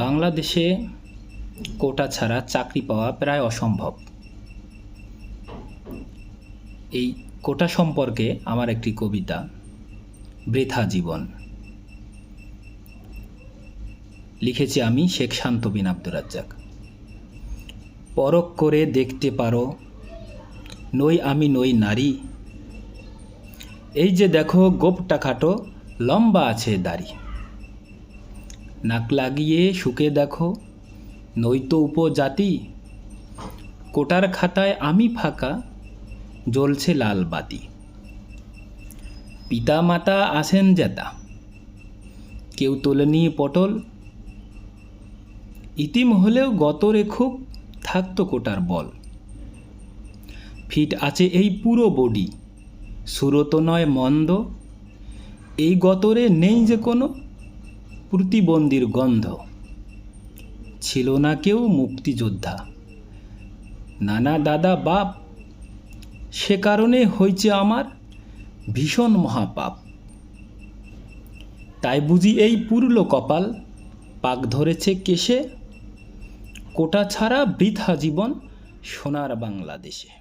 বাংলাদেশে কোটা ছাড়া চাকরি পাওয়া প্রায় অসম্ভব। এই কোটা সম্পর্কে আমার একটি কবিতা, বৃথা জীবন, লিখেছি আমি, শেখ শান্ত বিন আব্দুর রাজ্জাক। পরখ করে দেখতে পারো, নই আমি নই নারী, এই যে দেখো গোপটা খাটো, লম্বা আছে দাড়ি। নাক লাগিয়ে শুকে দেখো, নইতো উপজাতি, কোটার খাতায় আমি ফাঁকা, জ্বলছে লাল বাতি। পিতা মাতা আসেন জেতা, কেউ তোলেনি পটল, ইতিম হলেও গতরে খুব থাকতো কোটার বল। ফিট আছে এই পুরো বডি, সুরত নয় মন্দ, এই গতরে নেই যে কোনো প্রতিবন্ধীর গন্ধ। ছিল না কেউ মুক্তিযোদ্ধা, নানা দাদা বাপ, সে কারণে হয়েছে আমার ভীষণ মহাপাপ। তাই বুঝি এই পুরলো কপাল, পাক ধরেছে কেশে, কোটা ছাড়া বৃথা জীবন সোনার বাংলাদেশে।